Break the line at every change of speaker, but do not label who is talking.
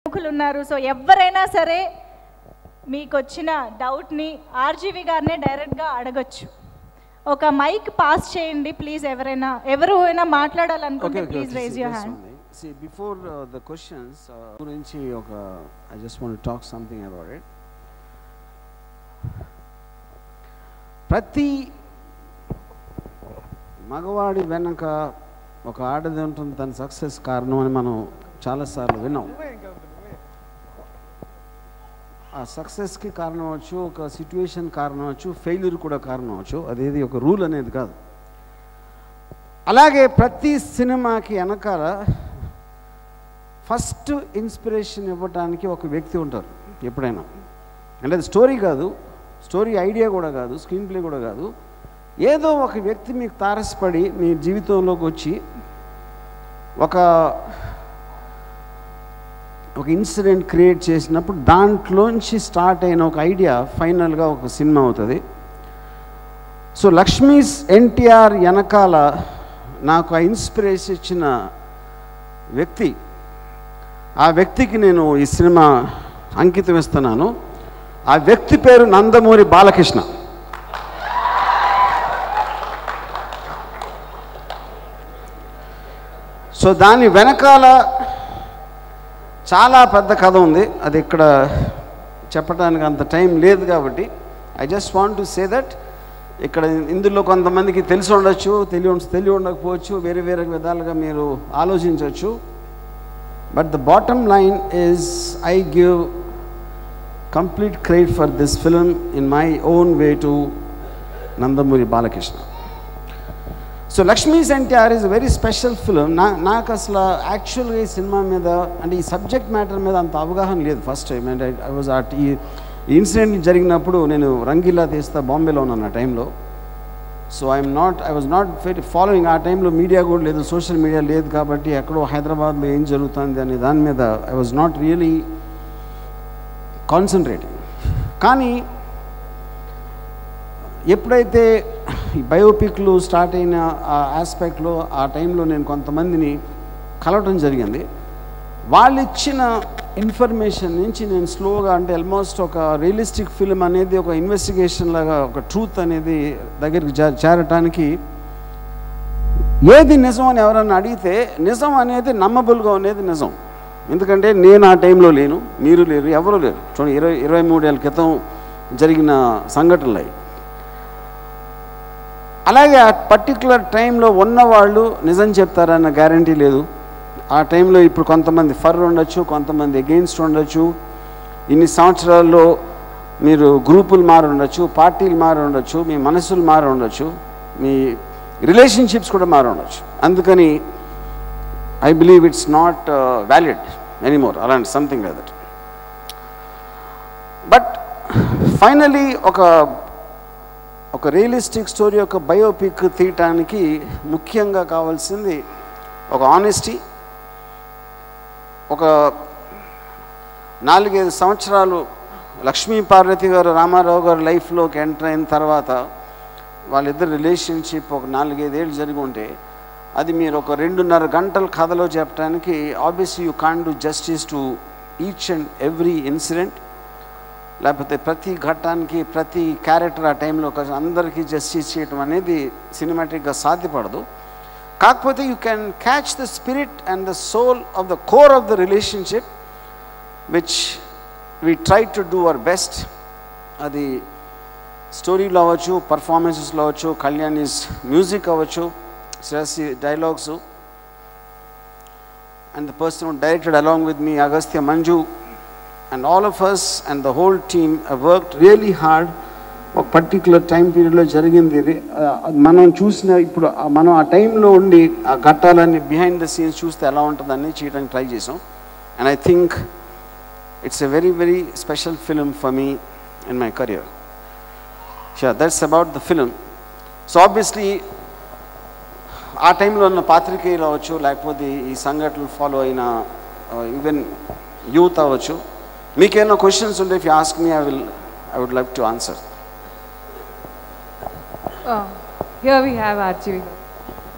ఉన్నారు. సో ఎవరైనా సరే మీకు వచ్చిన డౌట్ని ఆర్జీవి గారినే డైరెక్ట్గా అడగచ్చు. ఒక మైక్ పాస్ చేయండి ప్లీజ్. ఎవరైనా మాట్లాడాలనుకుంటే please raise your hand.
See, before the questions, I just want to talk something about it. ప్రతి మగవాడి వెనక ఒక ఆడది ఉంటుంది, తన సక్సెస్ కారణం అని మనం చాలాసార్లు విన్నాం. ఆ సక్సెస్కి కారణం అవచ్చు, ఒక సిచ్యువేషన్ కారణం అవచ్చు, ఫెయిల్యూర్ కూడా కారణం అవచ్చు. అదేది ఒక రూల్ అనేది కాదు. అలాగే ప్రతి సినిమాకి వెనకాల ఫస్ట్ ఇన్స్పిరేషన్ ఇవ్వడానికి ఒక వ్యక్తి ఉంటారు ఎప్పుడైనా. అంటే అది స్టోరీ కాదు, స్టోరీ ఐడియా కూడా కాదు, స్క్రీన్ ప్లే కూడా కాదు. ఏదో ఒక వ్యక్తి మీకు తారసపడి మీ జీవితంలోకి వచ్చి ఒక ఇన్సిడెంట్ క్రియేట్ చేసినప్పుడు దాంట్లోంచి స్టార్ట్ అయిన ఒక ఐడియా ఫైనల్గా ఒక సినిమా అవుతుంది. సో లక్ష్మీస్ ఎన్టీఆర్ వెనకాల నాకు ఆ ఇన్స్పిరేషన్ ఇచ్చిన వ్యక్తి, ఆ వ్యక్తికి నేను ఈ సినిమా అంకితం ఇస్తున్నాను. ఆ వ్యక్తి పేరు నందమూరి బాలకృష్ణ. సో దాని వెనకాల చాలా పెద్ద కథ ఉంది. అది ఇక్కడ చెప్పడానికి అంత టైం లేదు కాబట్టి I just want to say that ఇక్కడ ఇందులో కొంతమందికి తెలిసి ఉండొచ్చు, తెలియ ఉండకపోవచ్చు, వేరే వేరే విధాలుగా మీరు ఆలోచించవచ్చు. But the bottom line is I give complete credit for this film in my own way to Nandamuri Balakrishna. So Lakshmi's NTR is a very special film. నాకు అసలు యాక్చువల్గా ఈ సినిమా మీద అంటే ఈ సబ్జెక్ట్ మ్యాటర్ మీద అంత అవగాహన లేదు first time. And I was ఈ ఇన్సిడెంట్ జరిగినప్పుడు నేను రంగీలా తీస్తా బాంబేలో ఉన్నాను ఆ టైంలో. So I was not very following. ఆ టైంలో మీడియా కూడా లేదు, సోషల్ మీడియా లేదు కాబట్టి ఎక్కడో హైదరాబాద్లో ఏం జరుగుతుంది అనే దాని మీద I was not really concentrating. కానీ ఎప్పుడైతే ఈ బయోపిక్లు స్టార్ట్ అయిన ఆ ఆస్పెక్ట్లో ఆ టైంలో నేను కొంతమందిని కలవటం జరిగింది. వాళ్ళు ఇచ్చిన ఇన్ఫర్మేషన్ నుంచి నేను స్లోగా అంటే ఆల్మోస్ట్ ఒక రియలిస్టిక్ ఫిలిం అనేది ఒక ఇన్వెస్టిగేషన్ లాగా ఒక ట్రూత్ అనేది దగ్గరికి చేరటానికి ఏది నిజం అని ఎవరన్నా అడిగితే నిజం అనేది నమ్మబుల్గా అనేది నిజం. ఎందుకంటే నేను ఆ టైంలో లేను, మీరు లేరు, ఎవరు లేరు. చూడండి 23 ఏళ్ళ క్రితం జరిగిన సంఘటనలు. అలాగే ఆ పర్టికులర్ టైంలో ఉన్నవాళ్ళు నిజం చెప్తారన్న గ్యారంటీ లేదు. ఆ టైంలో ఇప్పుడు కొంతమంది ఫర్ ఉండొచ్చు, కొంతమంది అగెయిన్స్ట్ ఉండొచ్చు. ఇన్ని సంవత్సరాల్లో మీరు గ్రూపులు మారి ఉండొచ్చు, పార్టీలు మారి ఉండొచ్చు, మీ మనసులు మారి ఉండొచ్చు, మీ రిలేషన్షిప్స్ కూడా మారి ఉండొచ్చు. అందుకని I believe it's not valid anymore అలాంటి something like that. But finally ఒక రియలిస్టిక్ స్టోరీ, ఒక బయోపిక్ తీయటానికి ముఖ్యంగా కావాల్సింది ఒక ఆనెస్టీ. ఒక 4-5 సంవత్సరాలు లక్ష్మీ పార్వతి గారు రామారావు గారు లైఫ్లోకి ఎంటర్ అయిన తర్వాత వాళ్ళిద్దరు రిలేషన్షిప్ ఒక 4-5 ఏళ్ళు జరిగి ఉంటే అది మీరు ఒక 2.5 గంటల కథలో చెప్పడానికి obviously you can't do justice to each and every incident. లేకపోతే ప్రతి ఘట్టానికి ప్రతి క్యారెక్టర్ ఆ టైంలో అందరికీ జస్టిస్ చేయటం అనేది సినిమాటిక్గా సాధ్యపడదు. కాకపోతే you can catch the spirit and the soul of the core of the relationship which we try to do our best. అది స్టోరీలో అవ్వచ్చు, పర్ఫార్మెన్సెస్లో అవ్వచ్చు, కళ్యాణ్స్ మ్యూజిక్ అవ్వచ్చు, Shreyasi dialogues, and the person who directed along with me, Agastya Manju, and all of us and the whole team have worked really hard. ఒక particular time పీరియడ్లో జరిగింది ఇది. మనం చూసిన ఇప్పుడు మనం ఆ టైంలో ఉండి ఆ ఘట్టాలన్నీ బిహైండ్ ద సీన్స్ చూస్తే ఎలా ఉంటుందని చేయడానికి ట్రై చేసాం. And I think it's a very very special film for me in my career. Sure, that's about the film. So obviously ఆ టైంలో ఉన్న పాత్రికేయులు అవ్వచ్చు, లేకపోతే ఈ సంఘటనలు ఫాలో అయిన ఈవెన్ యూత్ అవ్వచ్చు, మీకేమైనా క్వశ్చన్స్ ఉంటే if you ask me I would like to answer.
Here we have RGV.